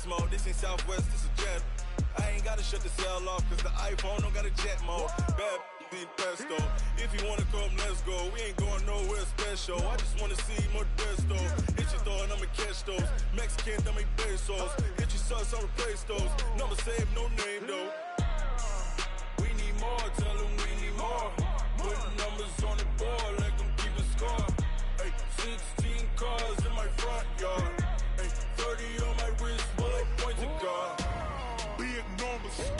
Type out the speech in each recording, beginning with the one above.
flex mode. This ain't Southwest, this is jet. I ain't gotta shut the cell off, cause the iPhone don't got a jet mode. Bad need pesto. If you wanna come, let's go. We ain't going nowhere special. I just wanna see more desto. Hit your throw and I'ma catch those. Mexican, dumb make pesos. Hit your sus, I'll replace those. Number save, no name though. We need more, tell them we need more. Putting numbers on the board, let them keep a score. Ay, 16 cars in my front yard. Ay, 30 on my wrist, bullet point to God. Big numbers,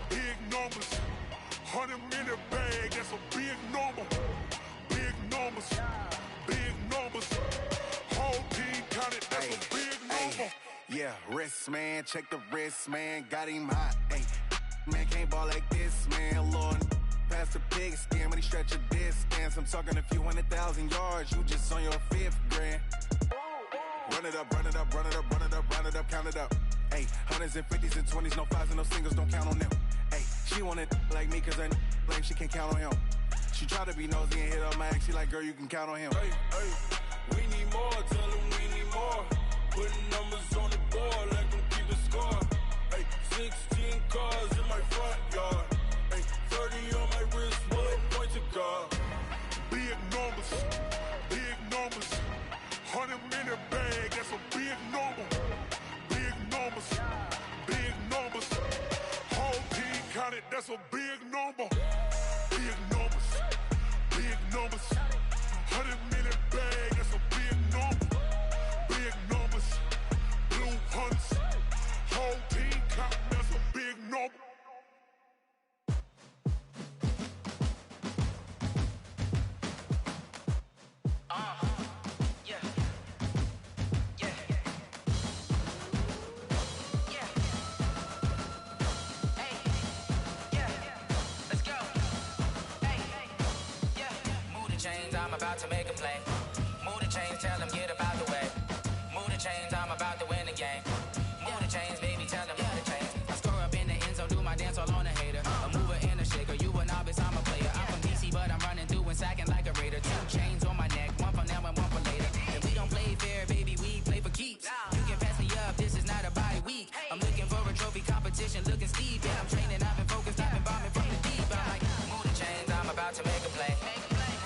big numbers. 100 in the bag, that's a big number. Big numbers, big numbers. Whole team counted, that's a big number. Yeah, wrist man, check the wrist man, got him hot. Ay, man can't ball like this, man. Lord, past the pig skin, but he stretch a distance. I'm talking a few 100,000 yards, you just on your 5th grand. Run it up, run it up, run it up, run it up, run it up, count it up. Ay, 100s and 50s and 20s, no 5s and no singles, don't count on them. Ay, she want it like me, cause her like she can't count on him. She try to be nosy and hit up my ex, she like, girl, you can count on him. Hey, hey, we need more, tell them we need more. Putting numbers on the board, let them keep a score. Hey, 16 cars in my front yard. Hey, 30 on my wrist, bullet point to God. Big numbers, big numbers. 100 in the bag, that's a big number. Big numbers, big numbers. Whole team counted, that's a big number. Big numbers, big numbers. 100 in the bag, that's a big number. Big numbers, blue hunts. Whole team counted, that's a big number. I'm about to make a play. Move the chains, tell them get about the way. Move the chains, I'm about to win the game. Move the chains, baby, tell them move the chains. I score up in the end zone, do my dance all on a hater. A mover and a shaker, you a novice, I'm a player. I'm from DC, but I'm running through and sacking like a raider. 2 chains on my neck, one for now and one for later. If we don't play fair, baby, we play for keeps. You can pass me up, this is not a bye week. I'm looking for a trophy competition, looking steep. Yeah, I'm training, I've been focused, I've been bombing from the deep. I'm like, move the chains, I'm about to make a play.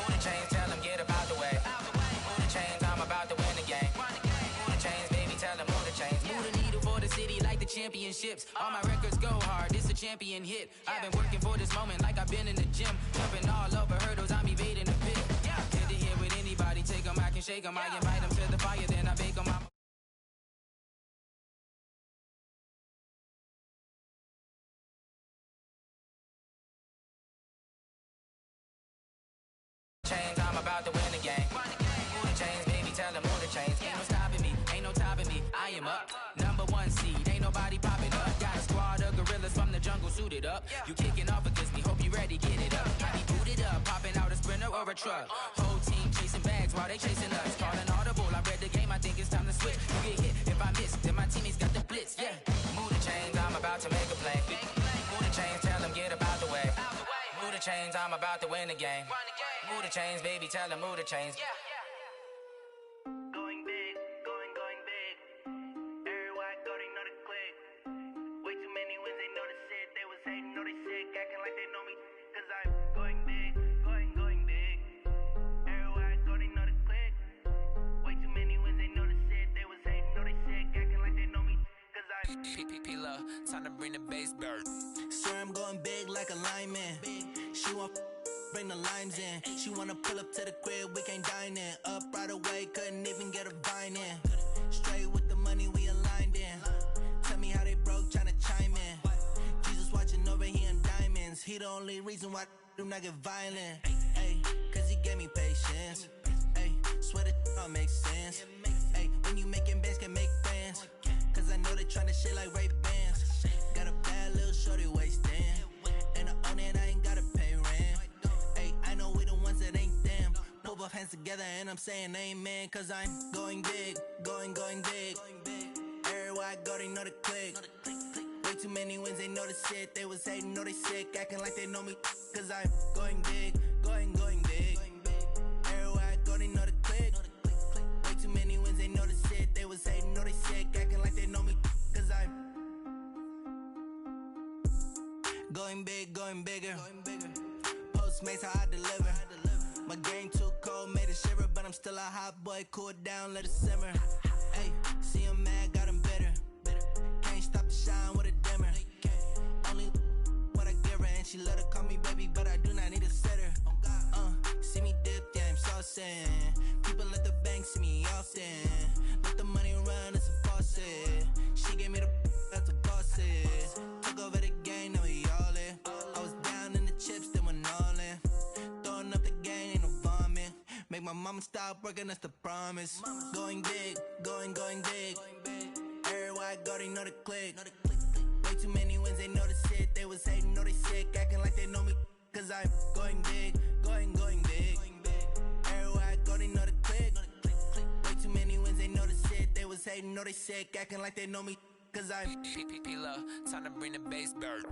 Move the chains, tell them get about the way. Move the chains, I'm about to win the game. Move the chains, baby, tell them move the chains. Move the needle for the city like the championships. All my records go hard, this a champion hit. I've been working for this moment like I've been in the gym. Jumping all over hurdles, I'm evading the pit. Head to head with anybody, take them, I can shake them. I invite them to the fire, then I bake them. I'm about to win the game. Move the chains, baby, tell them move the chains. Ain't no stopping me, ain't no topping me. I am up, number 1 seed, ain't nobody popping up. Got a squad of gorillas from the jungle suited up. You kicking off against me, hope you ready, get it up. I be booted up, popping out a sprinter or a truck. Whole team chasing bags while they chasing us. Calling audible, I read the game, I think it's time to switch. You get hit, if I miss, then my teammates got the blitz, yeah. Move the chains, I'm about to make a play. Move the chains, tell them get about the way. Move the chains, I'm about to win the game. Move the chains, baby, tell them move the chains. Going big, going big. Everywhere I go, they know the click. Way too many wins, they know the shit. They was hating, know they sick, acting like they know me. Cause I'm going big, going big. Everywhere I go, they know the click. Way too many wins, they know the shit. They was hating, know they sick, acting like they know me. Cause I'm P-P-P-Love, time to bring the bass bird. Swear I'm going big like a lineman. She want bring the limes in. She wanna pull up to the crib, we can't dine in. Up right away, couldn't even get a vine in. Straight with the money, we aligned in. Tell me how they broke, tryna chime in. Jesus watching over here in diamonds. He the only reason why do not get violent. Ay, cause he gave me patience. Ay, swear that all makes sense. Ay, when you making bands, can make friends. Cause I know they tryna shit like Ray-Bans. Got a bad little shorty wasting. And I own it, I ain't gotta pay rent. Ay, I know we the ones that ain't them. Put both hands together and I'm saying amen. Cause I'm going big, going big. Everywhere I go, they know the click. Way too many wins, they know the shit. They was hating, know they sick, acting like they know me. Cause I'm going big, going big. Everywhere I go, they know the click. Way too many wins, they know the shit. They was hating, know they sick, acting like they know me. Cause I'm going big, going bigger. Postmates how I deliver. My game too cold, made it shiver, but I'm still a hot boy. Cool it down, let it simmer. Hey, see him mad, got him bitter. Can't stop the shine with a dimmer. Only what I give her, and she let her call me baby, but I do not need a sitter. See me dip, yeah, I'm saucing. People at the bank see me often. Let the money run, it's a faucet. She gave me the that's a boss it. Took over the game, now we all in. I was down in the chips, then went all in. Throwing up the game, ain't no vomit. Make my mama stop working, that's the promise. Going big, going big. Everywhere I go, they know the click. Way too many wins, they know the shit. They was hating, know they sick, acting like they know me. Cause I'm going big, going big. Everywhere I go, they know the click. Way too many wins, they know the shit. They was hating, know they sick, acting like they know me. Cause I'm P-Love, time to bring the bass bird.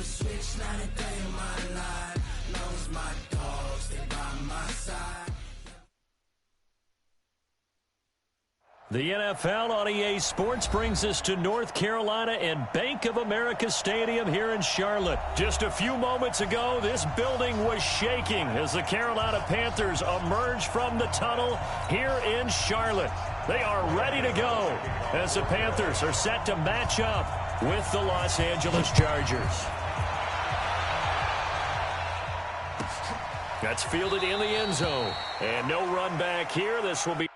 Switch, not a day in my life. The NFL on EA Sports brings us to North Carolina and Bank of America Stadium here in Charlotte. Just a few moments ago, this building was shaking as the Carolina Panthers emerged from the tunnel here in Charlotte. They are ready to go as the Panthers are set to match up with the Los Angeles Chargers. That's fielded in the end zone. And no run back here. This will be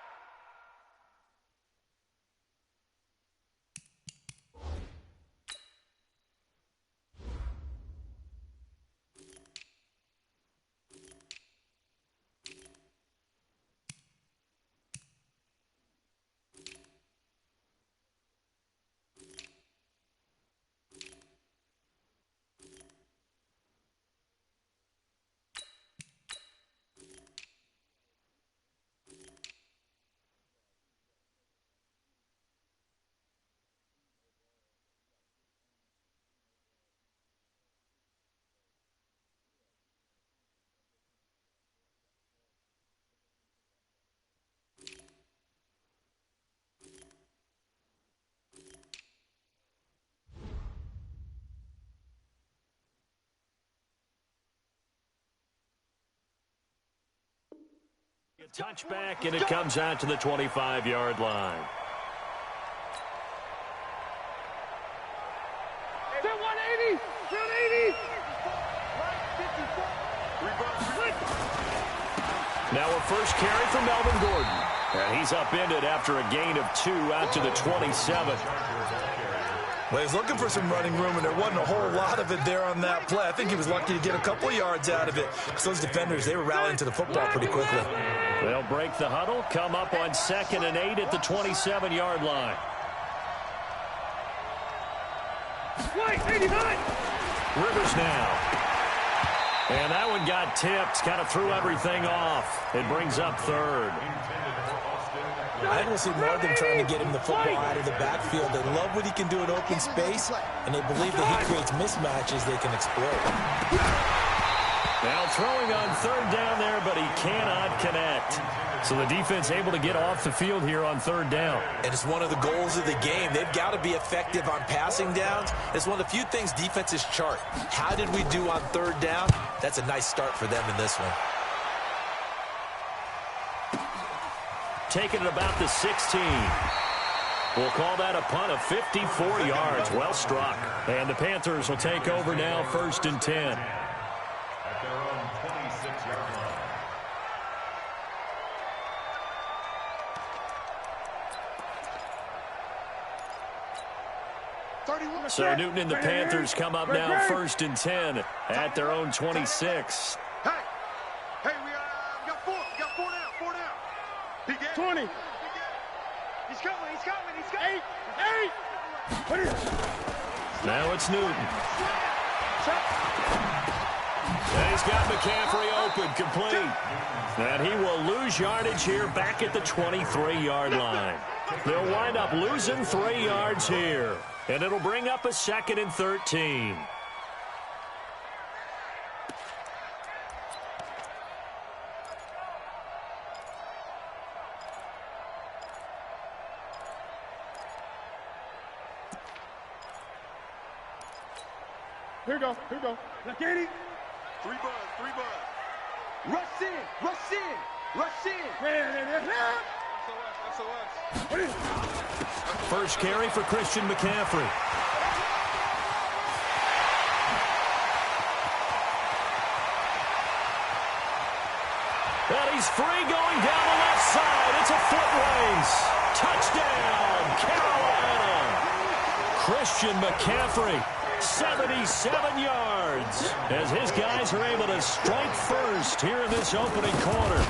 a touchback, and it comes out to the 25-yard line. Now a first carry for Melvin Gordon. And he's upended after a gain of 2 out to the 27. Well, he's looking for some running room, and there wasn't a whole lot of it there on that play. I think he was lucky to get a couple of yards out of it. Because those defenders, they were rallying to the football pretty quickly. They'll break the huddle, come up on 2nd and 8 at the 27-yard line. Rivers now. And that one got tipped, kind of threw everything off. It brings up 3rd. I think we'll see more of them trying to get him the football out of the backfield. They love what he can do in open space, and they believe that he creates mismatches they can exploit. Now throwing on 3rd down there, but he cannot connect. So the defense able to get off the field here on 3rd down. And it's one of the goals of the game. They've got to be effective on passing downs. It's one of the few things defenses chart. How did we do on 3rd down? That's a nice start for them in this one. Taking it about the 16. We'll call that a punt of 54 yards. Well struck. And the Panthers will take over now, 1st and 10. At their own 26-yard line. So Newton and the Panthers come up now 1st and 10 at their own 26. Hey, we got 4 down, 4 down. He gets 20. He's coming. 8. Now it's Newton. And he's got McCaffrey open, complete. And he will lose yardage here back at the 23-yard line. They'll wind up losing 3 yards here. And it'll bring up a 2nd and 13. Here we go. Look at it. 3 buzz. Rush in. First carry for Christian McCaffrey. And he's free going down the left side. It's a foot race. Touchdown, Carolina. Christian McCaffrey, 77 yards, as his guys are able to strike first here in this opening quarter.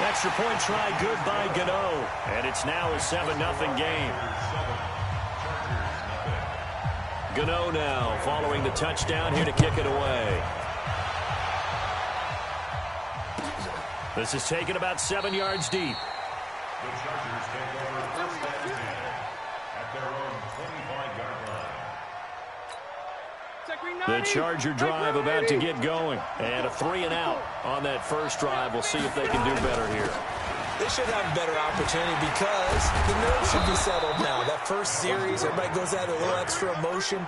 Extra point try good by Gano, and it's now a 7-0 game. Gano now following the touchdown here to kick it away. This is taken about 7 yards deep. The Chargers take over 1st and 10 at their own 25-yard line. The Charger drive about to get going. And a 3 and out on that first drive. We'll see if they can do better here. They should have a better opportunity because the nerves should be settled now. That first series, everybody goes out with a little extra emotion.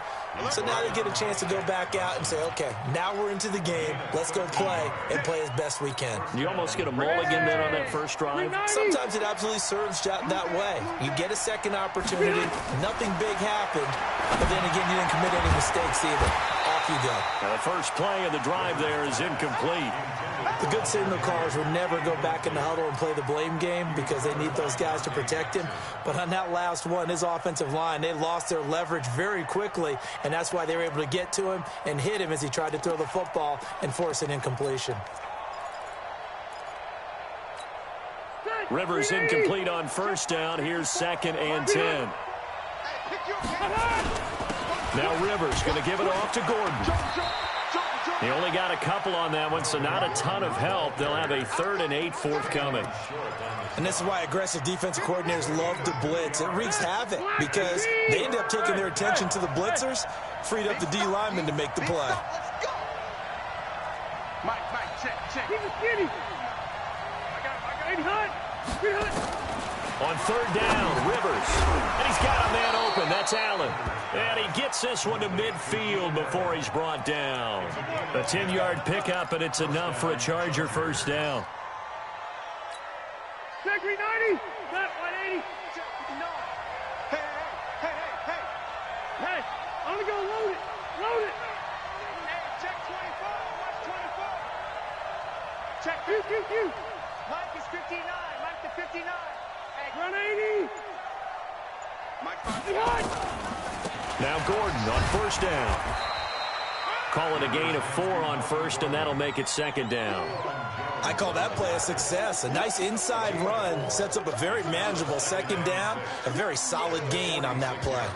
So now they get a chance to go back out and say, okay, now we're into the game. Let's go play and play as best we can. You almost get a mulligan then on that first drive. Sometimes it absolutely serves that way. You get a second opportunity, nothing big happened, but then again, you didn't commit any mistakes either. Off you go. The first play of the drive there is incomplete. The good signal callers would never go back in the huddle and play the blame game because they need those guys to protect him. But on that last one, his offensive line, they lost their leverage very quickly, and that's why they were able to get to him and hit him as he tried to throw the football and force an incompletion. Rivers incomplete on first down. Here's 2nd and 10. Now Rivers going to give it off to Gordon. He only got a couple on that one, so not a ton of help. They'll have a 3rd and 8 forthcoming. And this is why aggressive defensive coordinators love to blitz. It wreaks havoc because they end up taking their attention to the blitzers, freed up the D lineman to make the play. Mike, check. He's a skinny. I got On 3rd down, Rivers. And he's got a man open. That's Allen. And he gets this one to midfield before he's brought down. A 10-yard pickup, and it's enough for a Charger first down. Check 390. Check 180. Check 59. Hey. I'm going to go load it. Hey, check 24. Watch 24. Check Q. Mike is 59. Mike to 59. Hey, 180. Mike 5. Now Gordon on first down. Call it a gain of 4 on first, and that'll make it 2nd down. I call that play a success. A nice inside run sets up a very manageable 2nd down, a very solid gain on that play.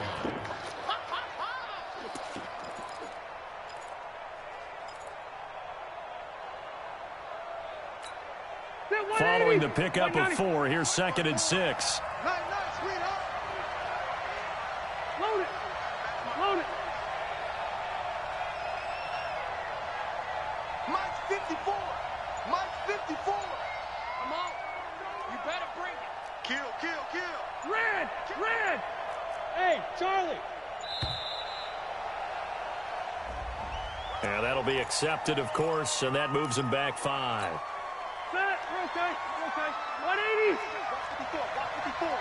Following the pickup of 4, here's 2nd and 6. Load it. Mike's 54. I'm out. You better bring it. Kill. Red. Hey, Charlie. And that'll be accepted, of course, and that moves him back 5. Set. We're okay. 180. 54.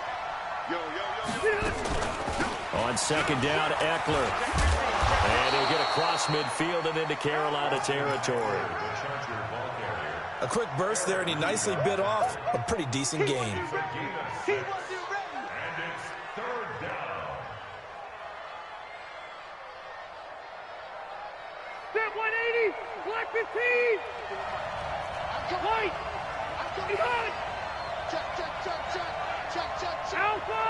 On 2nd down, Eckler. And he'll get across midfield and into Carolina territory. A quick burst there, and he nicely bit off a pretty decent gain. And it's 3rd down. Set 180. Black 15. White. Behind. Check. Alpha.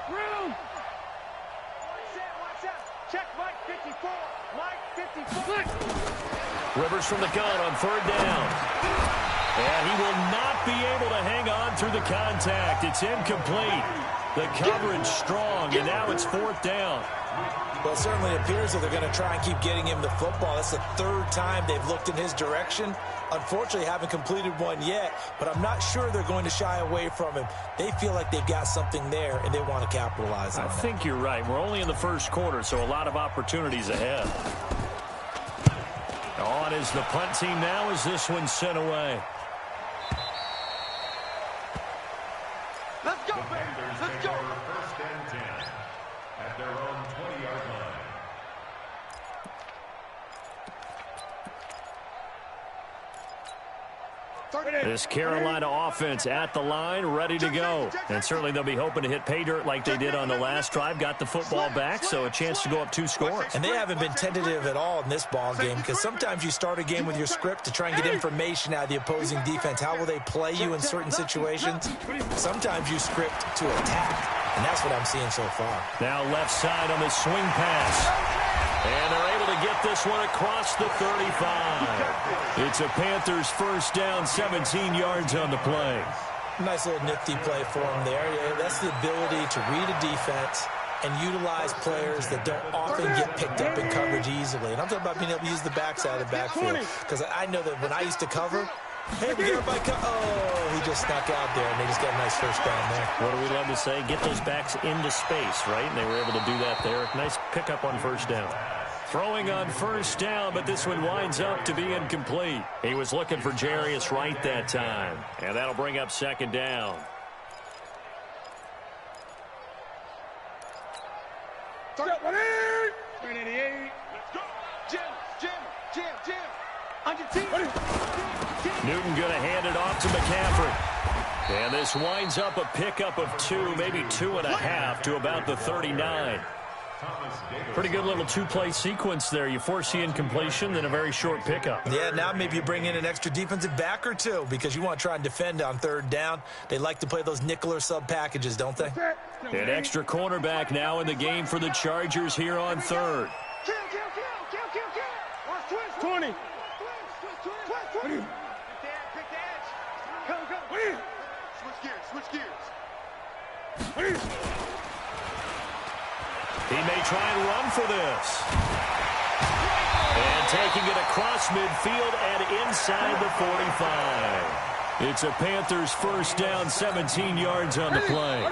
Brown. Watch out. Check Mike 54. Mike 54. Rivers from the gun on 3rd down. And he will not be able to hang on through the contact. It's incomplete. The coverage strong, and now it's 4th down. Well, it certainly appears that they're going to try and keep getting him the football. That's the 3rd time they've looked in his direction. Unfortunately, haven't completed one yet, but I'm not sure they're going to shy away from him. They feel like they've got something there, and they want to capitalize on it. I think you're right. We're only in the first quarter, so a lot of opportunities ahead. On is the punt team now as this one's sent away. Let's go, baby. Let's go. 1st and 10 at their own 20-yard line. This Carolina offense at the line, ready to go. And certainly they'll be hoping to hit pay dirt like they did on the last drive. Got the football back, so a chance to go up 2 scores. And they haven't been tentative at all in this ball game because sometimes you start a game with your script to try and get information out of the opposing defense. How will they play you in certain situations? Sometimes you script to attack, and that's what I'm seeing so far. Now left side on the swing pass. And they're able to get this one across the 35. It's a Panthers first down, 17 yards on the play. Nice little nifty play for him there. Yeah, that's the ability to read a defense and utilize players that don't often get picked up in coverage easily. And I'm talking about being able to use the backside of the backfield. Because I know that when I used to cover, hey, we got a oh, he just snuck out there, and they just got a nice first down there. What do we love to say? Get those backs into space, right? And they were able to do that there. Nice pickup on first down. Throwing on first down, but this one winds up to be incomplete. He was looking for Jarius Wright that time, and that'll bring up second down. Start 188. Let's go. Jim. On your team. Newton going to hand it off to McCaffrey. And this winds up a pickup of 2, maybe 2.5 to about the 39. Pretty good little two-play sequence there. You force the incompletion, then a very short pickup. Yeah, now maybe you bring in an extra defensive back or two because you want to try and defend on third down. They like to play those nickel or sub packages, don't they? An extra cornerback now in the game for the Chargers here on third. Kill. 20. Pick the edge. Go. Switch gears. He may try and run for this. And taking it across midfield and inside the 45. It's a Panthers first down, 17 yards on the play.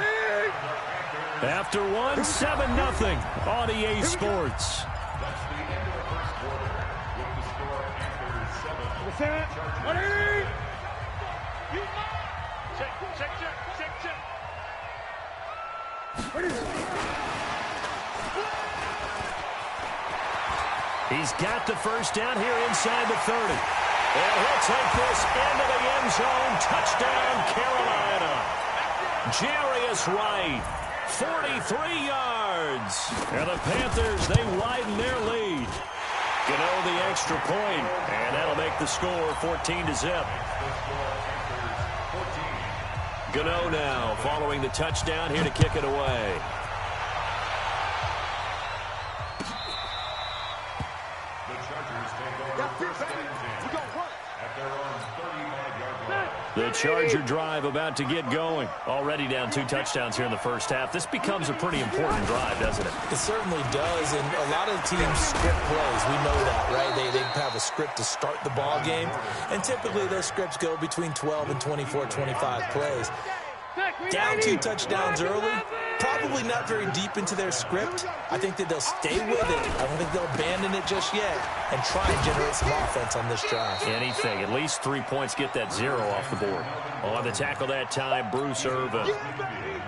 After one, 7-0 on EA Sports. That's the end of the first quarter with the score Panthers 7. He's got the first down here inside the 30. And he'll take this into the end zone. Touchdown, Carolina. Jarius Wright, 43 yards. And the Panthers, they widen their lead. Gano the extra point, and that'll make the score 14-0. Gano now following the touchdown here to kick it away. The Charger drive about to get going. Already down 2 touchdowns here in the first half. This becomes a pretty important drive, doesn't it? It certainly does, and a lot of teams script plays. We know that, right? They have a script to start the ball game, and typically those scripts go between 12 and 24, 25 plays. Down 2 touchdowns early, probably not very deep into their script. I think that they'll stay with it. I don't think they'll abandon it just yet and try and generate some offense on this drive. Anything, at least 3 points, get that 0 off the board. On the tackle that time, Bruce Irvin.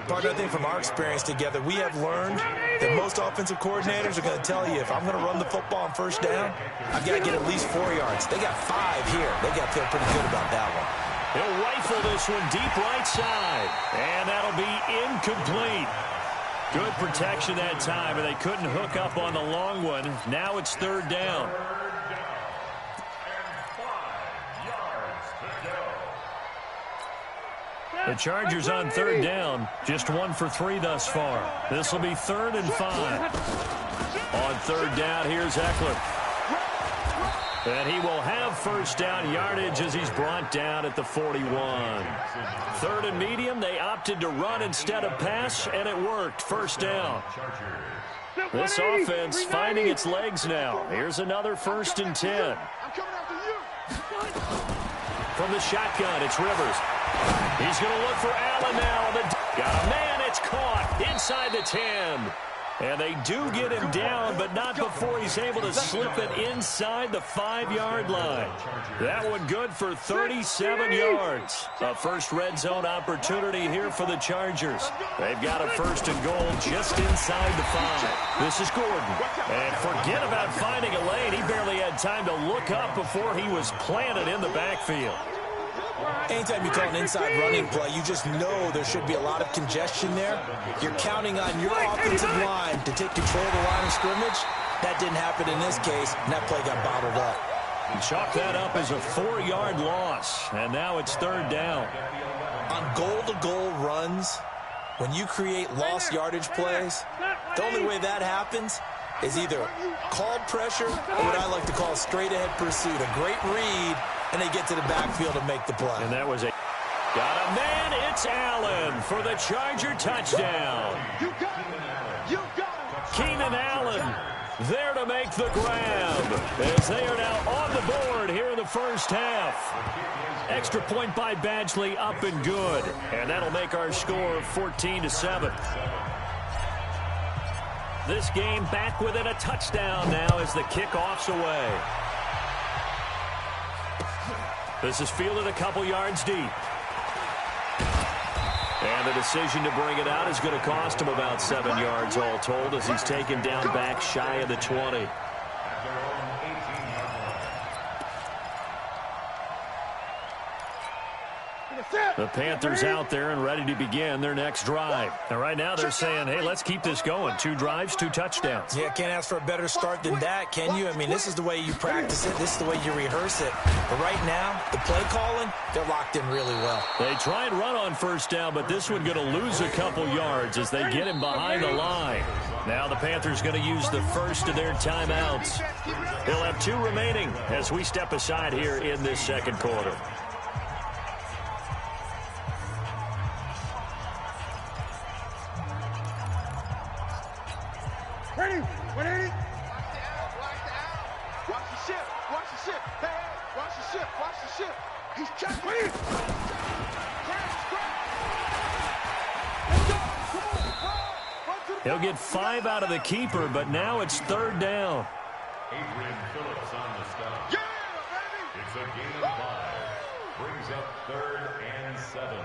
Partner, I think from our experience together, we have learned that most offensive coordinators are going to tell you, if I'm going to run the football on first down, I've got to get at least 4 yards. They got 5 here. They got to feel pretty good about that one. He'll rifle this one deep right side, and that'll be incomplete. Good protection that time, and they couldn't hook up on the long one. Now it's third down. The Chargers on third down, just 1 for 3 thus far. This will be 3rd and 5. On third down, here's Eckler. And he will have first down yardage as he's brought down at the 41. 3rd and medium, they opted to run instead of pass, and it worked. First down. This offense finding its legs now. Here's another 1st and 10. From the shotgun, it's Rivers. He's going to look for Allen now. Got a man, it's caught inside the 10. And they do get him down, but not before he's able to slip it inside the 5-yard line. That one good for 37 yards. A first red zone opportunity here for the Chargers. They've got a 1st and goal just inside the 5. This is Gordon. And forget about finding a lane. He barely had time to look up before he was planted in the backfield. Anytime you call an inside running play, you just know there should be a lot of congestion there. You're counting on your offensive line to take control of the line of scrimmage. That didn't happen in this case, and that play got bottled up. And chalk that up as a 4-yard loss, and now it's third down. On goal-to-goal runs, when you create lost yardage plays, the only way that happens is either called pressure or what I like to call straight-ahead pursuit, a great read, and they get to the backfield and make the play. And that was got a man, it's Allen for the Charger touchdown. You got it. there to make the grab, as they are now on the board here in the first half. Extra point by Badgley, up and good. And that'll make our score 14-7. This game back within a touchdown now as the kickoff's away. This is fielded a couple yards deep. And the decision to bring it out is going to cost him about 7 yards all told, as he's taken down back shy of the 20. The Panthers out there and ready to begin their next drive. And right now they're saying, hey, let's keep this going. 2 drives, 2 touchdowns. Yeah, can't ask for a better start than that, can you? I mean, this is the way you practice it. This is the way you rehearse it. But right now, the play calling, they're locked in really well. They try and run on first down, but this one going to lose a couple yards as they get him behind the line. Now the Panthers going to use the first of their timeouts. They'll have 2 remaining as we step aside here in this second quarter. Ready? 180. Watch the ship. Watch the ship. Hey, watch the ship. Watch the ship. He's checking. Ready? He'll get 5 out of the keeper, but now it's 3rd down. Adrian Phillips on the stop. Yeah, baby. It's a gain of 5. Brings up 3rd and 7.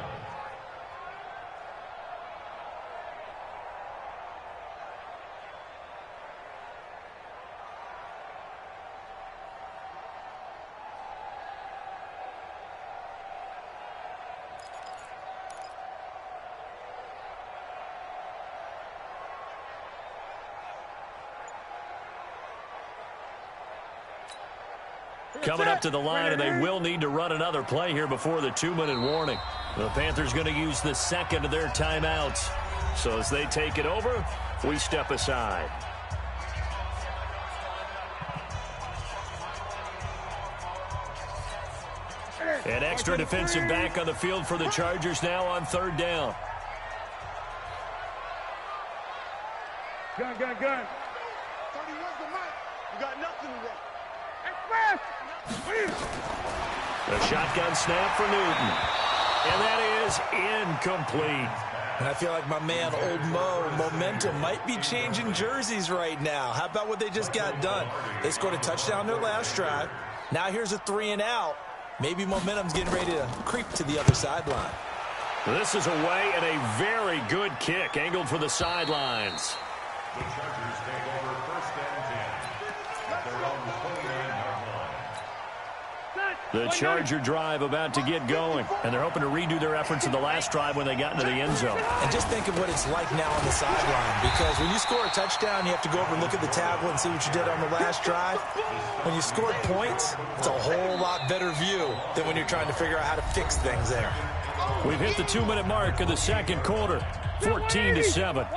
Coming up to the line, and they will need to run another play here before the 2-minute warning. The Panthers going to use the second of their timeouts. So as they take it over, we step aside. An extra defensive back on the field for the Chargers now on 3rd down. Gun. 31's the mic. You got nothing to run. Express! The shotgun snap for Newton. And that is incomplete. And I feel like my man, Old Mo, momentum might be changing jerseys right now. How about what they just got done? They scored a touchdown their last drive. Now here's a 3 and out. Maybe momentum's getting ready to creep to the other sideline. This is away and a very good kick angled for the sidelines. The Chargers take over 1st and 10 at their own 29-yard line. The Charger drive about to get going, and they're hoping to redo their efforts in the last drive when they got into the end zone. And just think of what it's like now on the sideline, because when you score a touchdown, you have to go over and look at the tablet and see what you did on the last drive. When you scored points, it's a whole lot better view than when you're trying to figure out how to fix things there. We've hit the 2-minute mark of the second quarter, 14-7.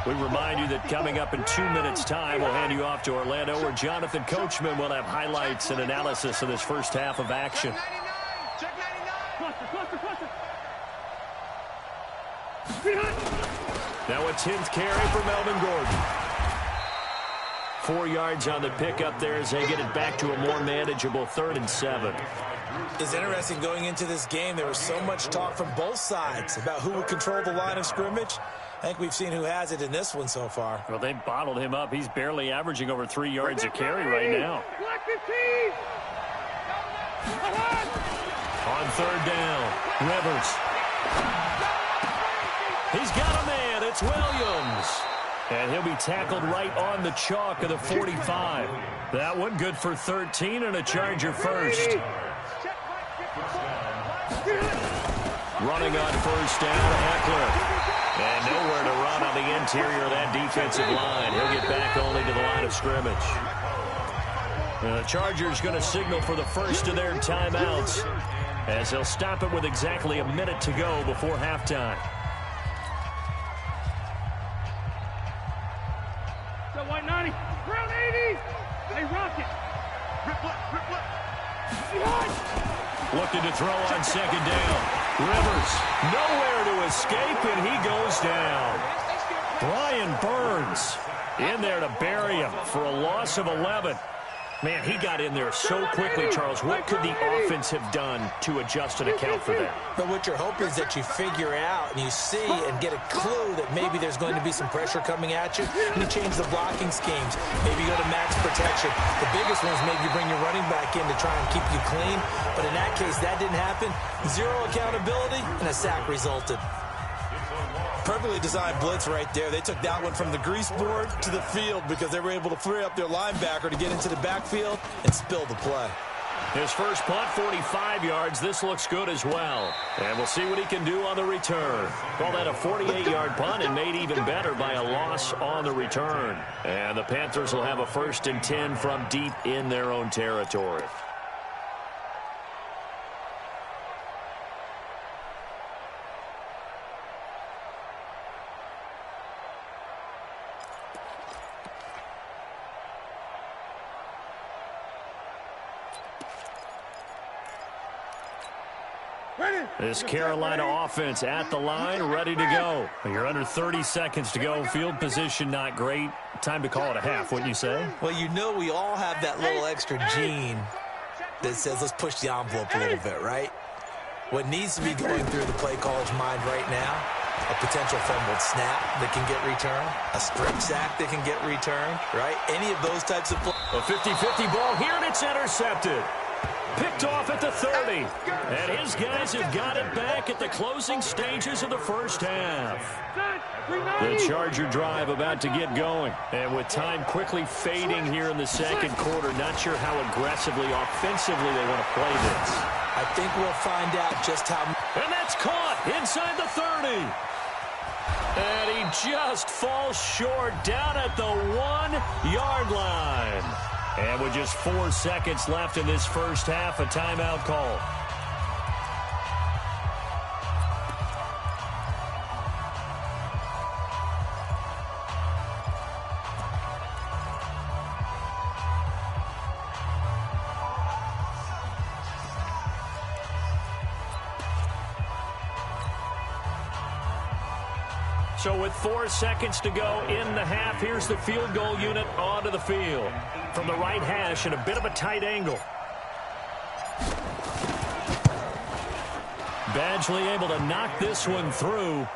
We remind you that coming up in 2 minutes' time, we'll hand you off to Orlando, where Jonathan Coachman will have highlights and analysis of this first half of action. Now a 10th carry for Melvin Gordon. 4 yards on the pickup there as they get it back to a more manageable 3rd and 7. It's interesting going into this game. There was so much talk from both sides about who would control the line of scrimmage. I think we've seen who has it in this one so far. Well, they bottled him up. He's barely averaging over 3 yards a carry right now. On 3rd down, Rivers. He's got a man. It's Williams. And he'll be tackled right on the chalk of the 45. That one good for 13 and a Charger first. Running on 1st down, Eckler. And nowhere to run on the interior of that defensive line. He'll get back only to the line of scrimmage. The Chargers going to signal for the first of their timeouts, as they'll stop it with exactly a minute to go before halftime. So 190. Round 80. They rock it. Rip left. Looking to throw on 2nd down. Rivers nowhere to escape, and he goes down. Brian Burns in there to bury him for a loss of 11. Man, he got in there so quickly, Charles. What could the offense have done to adjust and account for that? But what you're hoping is that you figure out and you see and get a clue that maybe there's going to be some pressure coming at you, and you change the blocking schemes. Maybe you go to max protection. The biggest one is maybe you bring your running back in to try and keep you clean. But in that case, that didn't happen. Zero accountability, and a sack resulted. Perfectly designed blitz right there. They took that one from the grease board to the field because they were able to free up their linebacker to get into the backfield and spill the play. His first punt, 45 yards. This looks good as well. And we'll see what he can do on the return. Call that a 48-yard punt and made even better by a loss on the return. And the Panthers will have a 1st and 10 from deep in their own territory. This Carolina offense at the line, ready to go. You're under 30 seconds to go. Field position not great. Time to call it a half, wouldn't you say? Well, you know we all have that little extra gene that says let's push the envelope a little bit, right? What needs to be going through the play caller's mind right now, a potential fumbled snap that can get returned, a strip sack that can get returned, right? Any of those types of plays. A 50-50 ball here, and it's intercepted. Picked off at the 30. And his guys have got it back at the closing stages of the first half. The Charger drive about to get going. And with time quickly fading here in the second quarter, not sure how aggressively, offensively they want to play this. I think we'll find out just how. And that's caught inside the 30. And he just falls short down at the 1-yard line. And with just 4 seconds left in this first half, a timeout call. So with 4 seconds to go in the half, here's the field goal unit onto the field. From the right hash and a bit of a tight angle. Badgley able to knock this one through.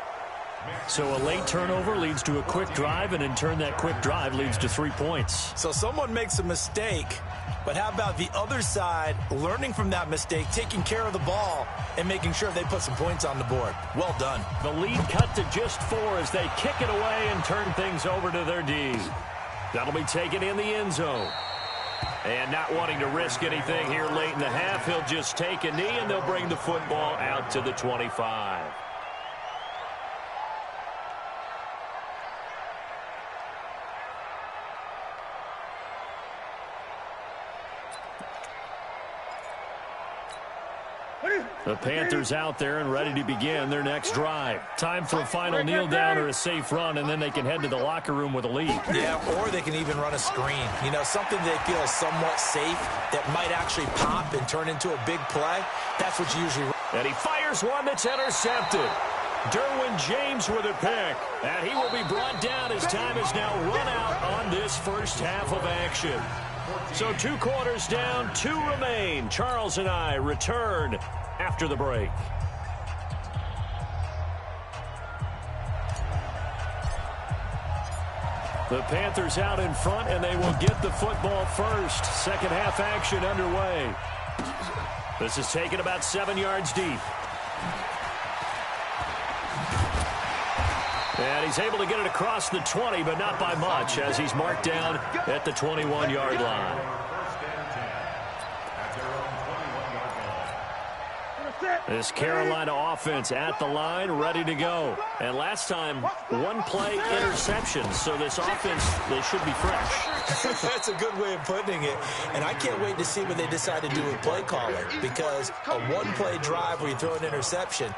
So a late turnover leads to a quick drive, and in turn that quick drive leads to 3 points. So someone makes a mistake, but how about the other side learning from that mistake, taking care of the ball, and making sure they put some points on the board? Well done. The lead cut to just 4 as they kick it away and turn things over to their D. That'll be taken in the end zone. And not wanting to risk anything here late in the half, he'll just take a knee, and they'll bring the football out to the 25. The Panthers out there and ready to begin their next drive. Time for a final kneel down or a safe run, and then they can head to the locker room with a lead. Yeah, or they can even run a screen. You know, something they feel somewhat safe that might actually pop and turn into a big play. That's what you usually run. And he fires one that's intercepted. Derwin James with a pick. And he will be brought down as time is now run out on this first half of action. So 2 quarters down, 2 remain. Charles and I return after the break. The Panthers out in front, and they will get the football first. Second half action underway. This is taken about 7 yards deep. And he's able to get it across the 20, but not by much, as he's marked down at the 21-yard line. This Carolina offense at the line, ready to go. And last time, 1 play interception. So this offense, they should be fresh. That's a good way of putting it. And I can't wait to see what they decide to do with play calling, because a 1-play drive where you throw an interception,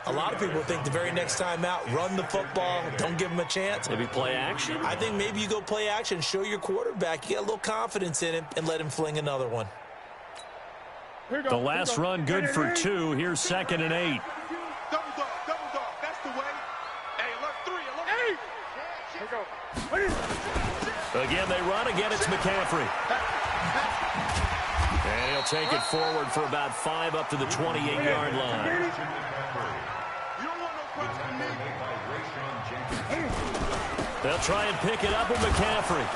a lot of people think the very next time out, run the football, don't give him a chance. Maybe play action? I think maybe you go play action, show your quarterback, you get a little confidence in him, and let him fling another one. The last run good for 2. Here's 2nd and 8. Double dog, that's the way. Hey, alert 3, alert. Again, they run. Again, it's McCaffrey. And he'll take it forward for about 5 up to the 28-yard line. They'll try and pick it up with McCaffrey.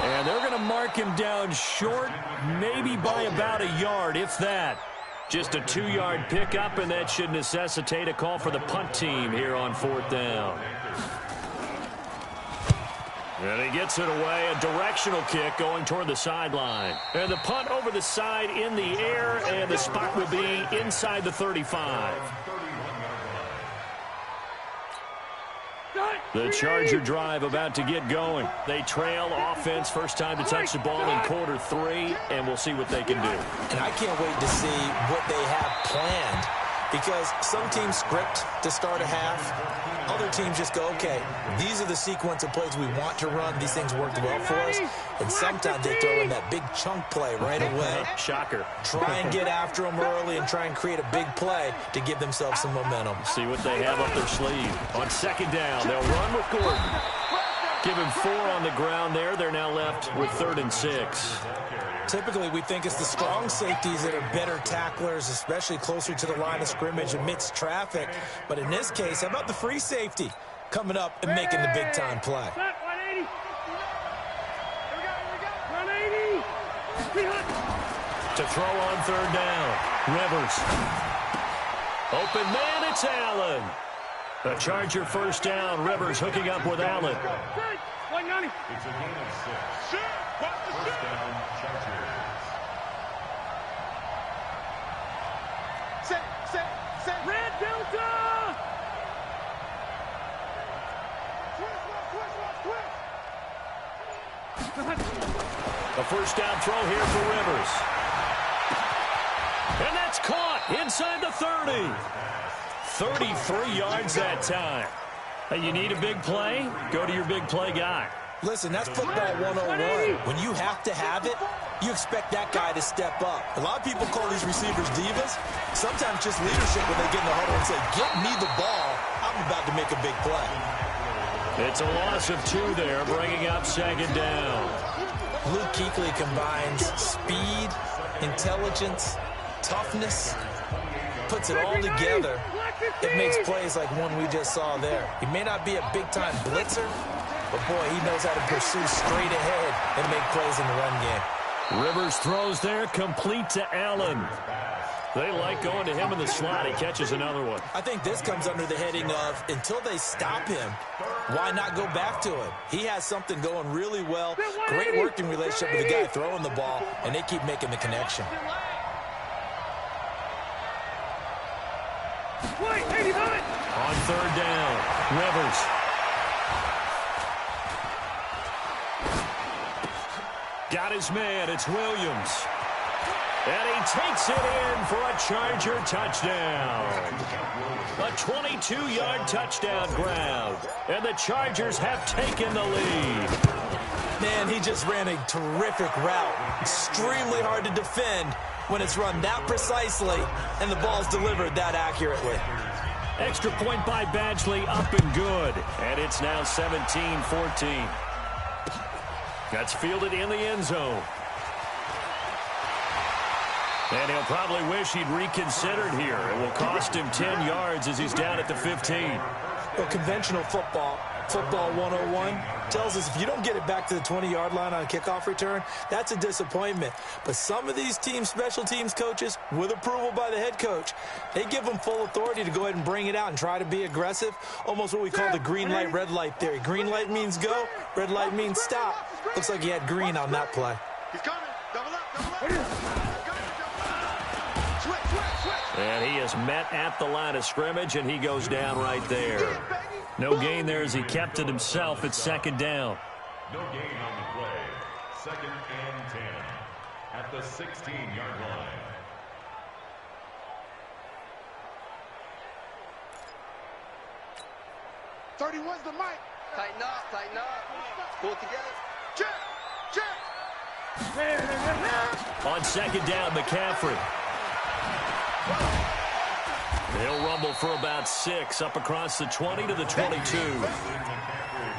And they're going to mark him down short, maybe by about a yard, if that. Just a 2-yard pickup, and that should necessitate a call for the punt team here on 4th down. And he gets it away, a directional kick going toward the sideline. And the punt over the side in the air, and the spot will be inside the 35. The Charger drive about to get going. They trail offense, first time to touch the ball in quarter 3, and we'll see what they can do. And I can't wait to see what they have planned, because some teams script to start a half. Other teams just go, okay, these are the sequence of plays we want to run. These things worked well for us. And sometimes they throw in that big chunk play right away. Shocker. Try and get after them early and try and create a big play to give themselves some momentum. See what they have up their sleeve. On 2nd down, they'll run with Gordon. Give him 4 on the ground there. They're now left with 3rd and 6. Typically, we think it's the strong safeties that are better tacklers, especially closer to the line of scrimmage amidst traffic. But in this case, how about the free safety coming up and making the big-time play? To throw on 3rd down, Rivers. Open man, it's Allen. The Charger 1st down, Rivers hooking up with Allen. It's a gain of 6. First down, Chargers. Set. Red Delta! A first down throw here for Rivers. And that's caught inside the 30. 33 yards that time. Hey, you need a big play? Go to your big play guy. Listen, that's football 101. When you have to have it, you expect that guy to step up. A lot of people call these receivers divas. Sometimes just leadership when they get in the huddle and say, get me the ball. I'm about to make a big play. It's a loss of 2 there, bringing up 2nd down. Luke Kuechly combines speed, intelligence, toughness, puts it all together. It makes plays like one we just saw there. He may not be a big-time blitzer, but boy, he knows how to pursue straight ahead and make plays in the run game. Rivers throws there, complete to Allen. They like going to him in the slot. He catches another one. I think this comes under the heading of, until they stop him, why not go back to him? He has something going really well, great working relationship with the guy throwing the ball, and they keep making the connection. On 3rd down, Rivers. Got his man, it's Williams. And he takes it in for a Charger touchdown. A 22-yard touchdown grab. And the Chargers have taken the lead. Man, he just ran a terrific route. Extremely hard to defend when it's run that precisely and the ball's delivered that accurately. Extra point by Badgley, up and good. And it's now 17-14. That's fielded in the end zone. And he'll probably wish he'd reconsidered here. It will cost him 10 yards as he's down at the 15. Well, conventional football 101, tells us if you don't get it back to the 20-yard line on a kickoff return, that's a disappointment. But some of these team special teams coaches, with approval by the head coach, they give them full authority to go ahead and bring it out and try to be aggressive, almost what we call the green light, red light theory. Green light means go, red light means stop. Looks like he had green on that play. He's coming. Double up. And he is met at the line of scrimmage, and he goes down right there. No gain there as he kept it himself at 2nd down. No gain on the play. 2nd and 10 at the 16-yard line. Where's the mic? Tighten up. Pull it together. Check. On 2nd down, McCaffrey. He'll rumble for about 6 up across the 20 to the 22.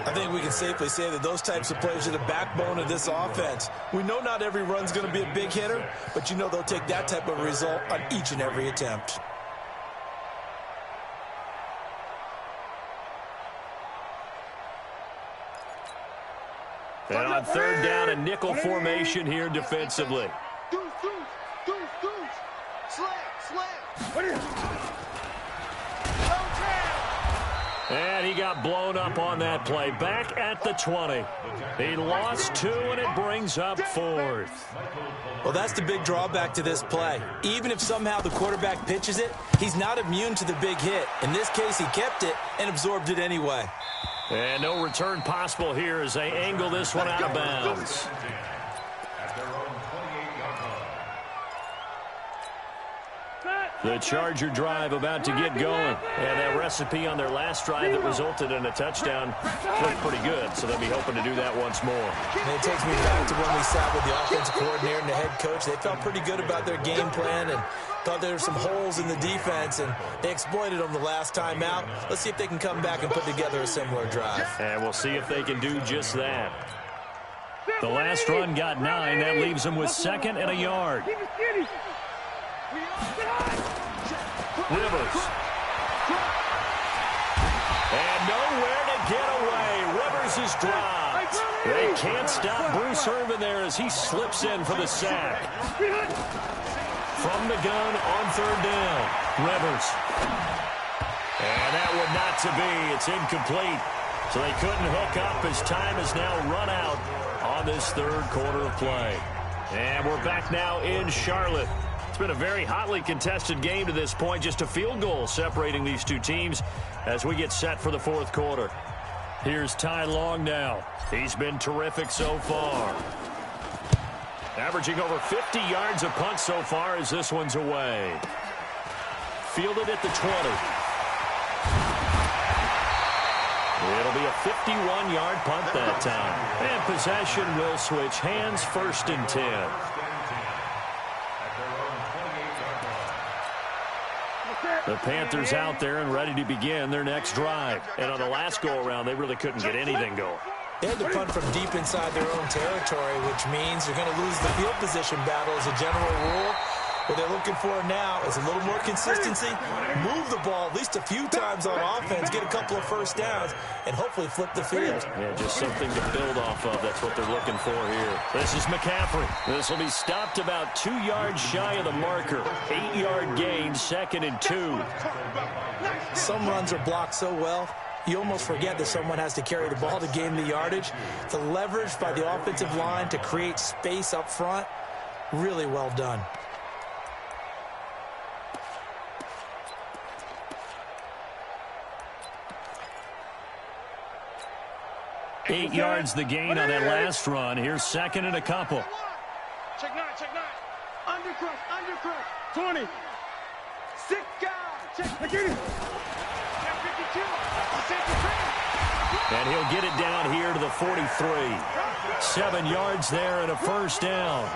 I think we can safely say that those types of plays are the backbone of this offense. We know not every run's going to be a big hitter, but you know they'll take that type of result on each and every attempt. And on third down, a nickel formation here defensively. And he got blown up on that play. Back at the 20. He lost 2, and it brings up 4th. Well, that's the big drawback to this play. Even if somehow the quarterback pitches it, he's not immune to the big hit. In this case, he kept it and absorbed it anyway. And no return possible here as they angle this one out of bounds. The Charger drive about to get going. And that recipe on their last drive that resulted in a touchdown looked pretty good, so they'll be hoping to do that once more. And it takes me back to when we sat with the offensive coordinator and the head coach. They felt pretty good about their game plan and thought there were some holes in the defense, and they exploited them the last time out. Let's see if they can come back and put together a similar drive. And we'll see if they can do just that. The last run got 9. That leaves them with 2nd and a yard. Rivers. And nowhere to get away. Rivers is dropped. They can't stop Bruce Irvin there as he slips in for the sack. From the gun on third down. Rivers. And that one not to be. It's incomplete. So they couldn't hook up as time is now run out on this third quarter of play. And we're back now in Charlotte. It's been a very hotly contested game to this point. Just a field goal separating these two teams as we get set for the fourth quarter. Here's Ty Long now. He's been terrific so far. Averaging over 50 yards a punt so far as this one's away. Fielded at the 20. It'll be a 51-yard punt that time. And possession will switch hands, 1st and 10. The Panthers out there and ready to begin their next drive. And on the last go-around, they really couldn't get anything going. They had to punt from deep inside their own territory, which means they're going to lose the field position battle as a general rule. What they're looking for now is a little more consistency, move the ball at least a few times on offense, get a couple of first downs, and hopefully flip the field. Yeah, just something to build off of. That's what they're looking for here. This is McCaffrey. This will be stopped about 2 yards shy of the marker. 8-yard gain, 2nd and 2. Some runs are blocked so well, you almost forget that someone has to carry the ball to gain the yardage. The leverage by the offensive line to create space up front, really well done. Eight yards the gain on that last run. Here's 2nd and a couple. Check 9, check 9. Undercross. 20. 6 guys. Check. I get it. Check 52. And he'll get it down here to the 43. 7 yards there and a first down.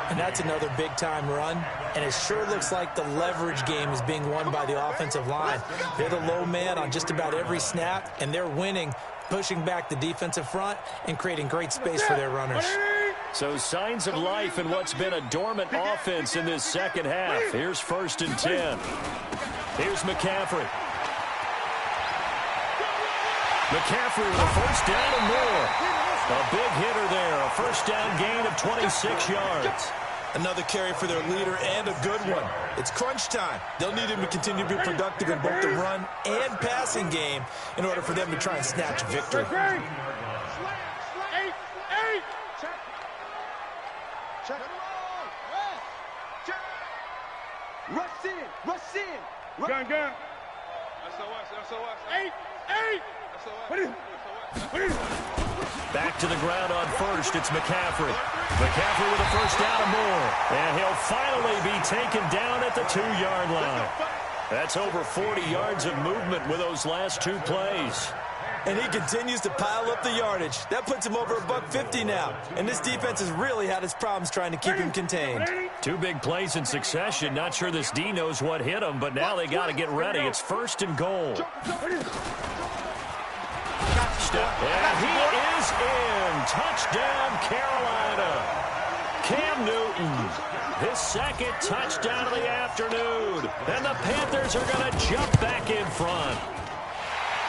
And that's another big-time run. And it sure looks like the leverage game is being won by the offensive line. They're the low man on just about every snap, and they're winning, pushing back the defensive front and creating great space for their runners. So signs of life in what's been a dormant offense in this second half. Here's 1st and 10. Here's McCaffrey. McCaffrey with a first down and more. A big hitter there. A first down gain of 26 yards. Another carry for their leader and a good one. It's crunch time. They'll need him to continue to be productive in both the run and passing game in order for them to try and snatch a victory. Rush in. Gun. SOS. 8. Back to the ground on first. It's McCaffrey. McCaffrey with a first down and more. And he'll finally be taken down at the 2-yard line. That's over 40 yards of movement with those last 2 plays. And he continues to pile up the yardage. That puts him over $150 now. And this defense has really had its problems trying to keep him contained. 2 big plays in succession. Not sure this D knows what hit him, but now they got to get ready. It's 1st and goal. And in. Touchdown, Carolina. Cam Newton, his second touchdown of the afternoon. And the Panthers are going to jump back in front.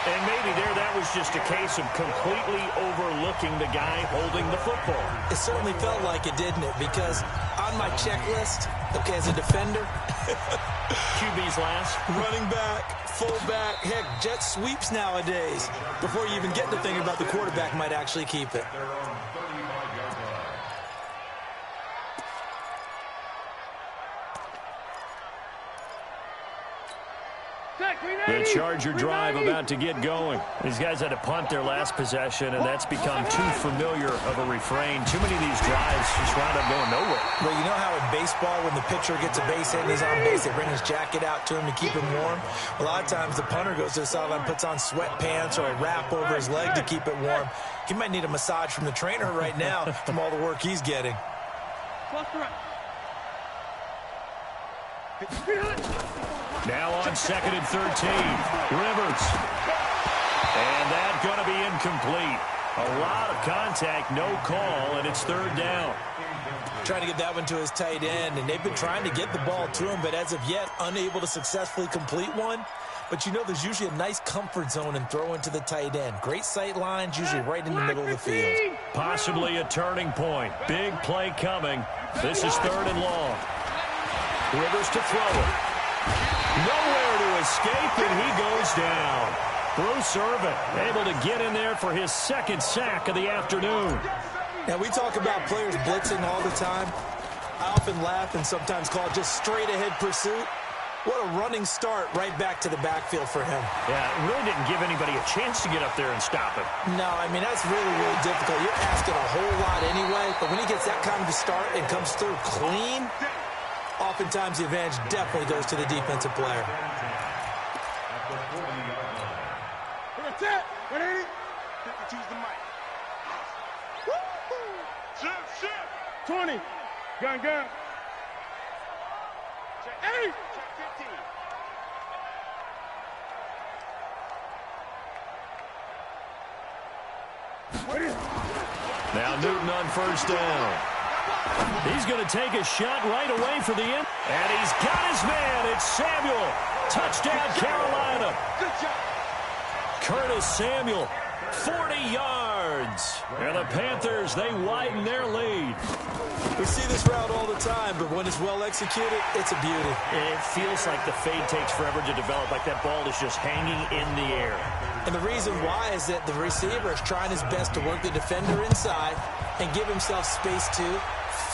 And maybe that was just a case of completely overlooking the guy holding the football. It certainly felt like it, didn't it? Because on my checklist, okay, as a defender, QB's last. Running back, fullback, heck, jet sweeps nowadays. Before you even get to thinking about the quarterback might actually keep it. The Charger drive about to get going. These guys had to punt their last possession, and that's become too familiar of a refrain. Too many of these drives just wound up going nowhere. Well, you know how in baseball, when the pitcher gets a base hit and he's on base, they bring his jacket out to him to keep him warm? A lot of times the punter goes to the sideline, puts on sweatpants or a wrap over his leg to keep it warm. He might need a massage from the trainer right now from all the work he's getting. Now on 2nd and 13, Rivers. And that's going to be incomplete. A lot of contact, no call, and it's 3rd down. Trying to get that one to his tight end, and they've been trying to get the ball to him, but as of yet, unable to successfully complete one. But you know there's usually a nice comfort zone in throwing to the tight end. Great sight lines, usually right in the middle of the field. Possibly a turning point. Big play coming. This is 3rd and long. Rivers to throw it. Nowhere to escape, and he goes down. Bruce Irvin able to get in there for his 2nd sack of the afternoon. Now, we talk about players blitzing all the time. I often laugh and sometimes call it just straight-ahead pursuit. What a running start right back to the backfield for him. Yeah, it really didn't give anybody a chance to get up there and stop him. No, I mean, that's really, really difficult. You're asking a whole lot anyway, but when he gets that kind of a start and comes through clean, oftentimes the advantage definitely goes to the defensive player. That's it. 180. 52's the mic. Shift. 20. Gun. Check 8. Check 15. Now Newton on 1st down. He's going to take a shot right away for the end. And he's got his man. It's Samuel. Touchdown, Carolina. Good job. Curtis Samuel, 40 yards. And the Panthers, they widen their lead. We see this route all the time, but when it's well executed, it's a beauty. It feels like the fade takes forever to develop, like that ball is just hanging in the air. And the reason why is that the receiver is trying his best to work the defender inside and give himself space to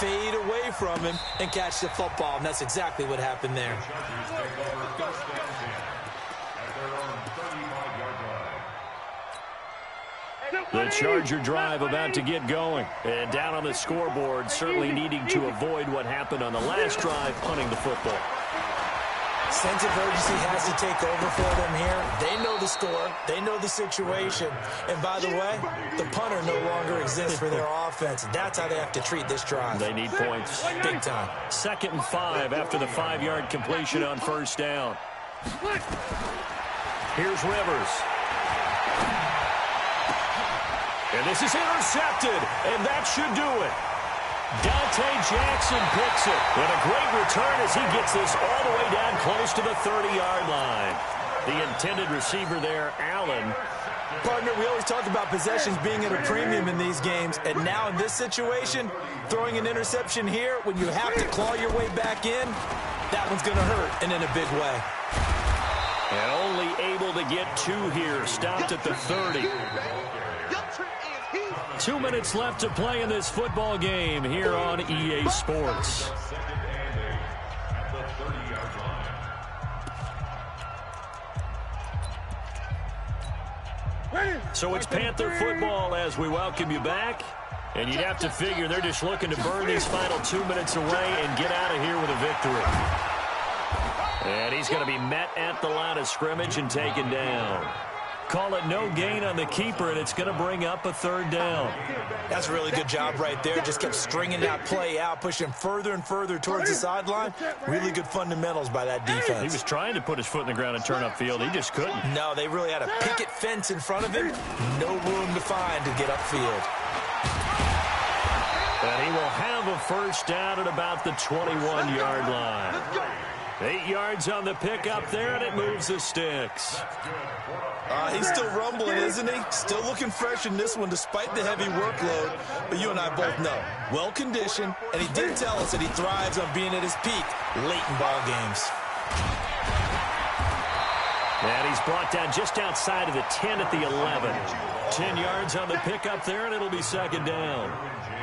fade away from him and catch the football, and that's exactly what happened there. The Charger drive about to get going. And down on the scoreboard, certainly needing to avoid what happened on the last drive, punting the football. Sense of urgency has to take over for them here. They know the score. They know the situation. And by the way, the punter no longer exists for their offense. That's how they have to treat this drive. They need points. Big time. 2nd and 5 after the 5-yard completion on 1st down. Here's Rivers. And this is intercepted, and that should do it. Dante Jackson picks it. And a great return as he gets this all the way down close to the 30-yard line. The intended receiver there, Allen. Partner, we always talk about possessions being at a premium in these games, and now in this situation, throwing an interception here when you have to claw your way back in, that one's going to hurt, and in a big way. And only able to get 2 here, stopped at the 30. 2 minutes left to play in this football game here on EA Sports. So it's Panther football as we welcome you back. And you'd have to figure they're just looking to burn these final 2 minutes away and get out of here with a victory. And he's going to be met at the line of scrimmage and taken down. Call it no gain on the keeper, and it's going to bring up a third down. That's a really good job right there. Just kept stringing that play out, pushing further and further towards the sideline. Really good fundamentals by that defense. He was trying to put his foot in the ground and turn upfield. He just couldn't. No, they really had a picket fence in front of him. No room to find to get upfield. And he will have a first down at about the 21-yard line. 8 yards on the pickup there, and it moves the sticks. He's still rumbling, isn't he? Still looking fresh in this one despite the heavy workload. But you and I both know, well-conditioned, and he did tell us that he thrives on being at his peak late in ball games. And he's brought down just outside of the 10 at the 11. 10 yards on the pickup there, and it'll be second down.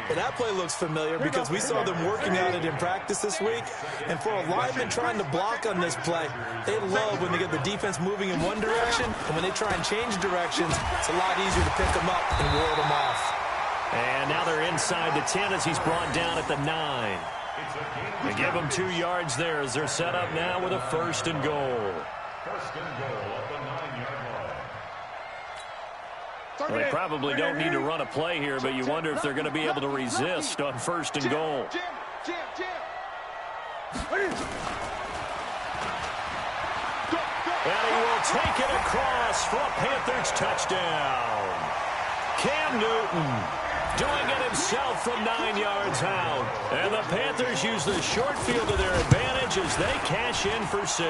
Well, that play looks familiar because we saw them working on it in practice this week. And for a lineman trying to block on this play, they love when they get the defense moving in one direction. And when they try and change directions, it's a lot easier to pick them up and ward them off. And now they're inside the 10 as he's brought down at the 9. They give him 2 yards there as they're set up now with a first and goal. First and goal at the 9-yard line. Well, they probably don't need to run a play here, but you wonder if they're going to be able to resist on first and goal. And he will take it across for a Panthers touchdown. Cam Newton doing it himself from 9 yards out. And the Panthers use the short field to their advantage as they cash in for 6.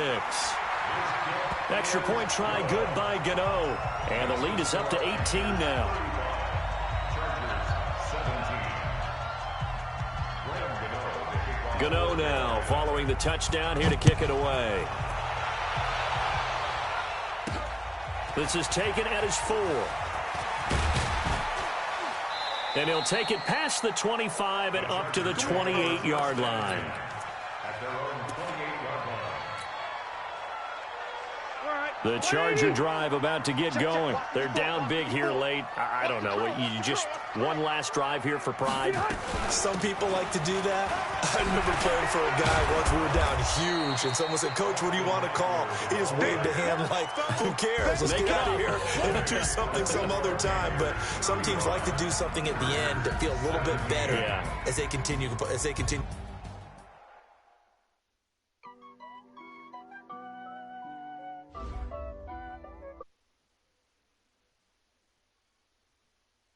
Extra point try good by Gano. And the lead is up to 18 now. Gano now following the touchdown here to kick it away. This is taken at his 4. And he'll take it past the 25 and up to the 28-yard line. At their own 28-yard line. The Charger drive about to get going. They're down big here late. I don't know. You just one last drive here for pride? Some people like to do that. I remember playing for a guy once. We were down huge, and someone said, "Coach, what do you want to call?" He just waved a hand like, "Who cares? Let's get out of here and do something some other time." But some teams like to do something at the end to feel a little bit better as they continue.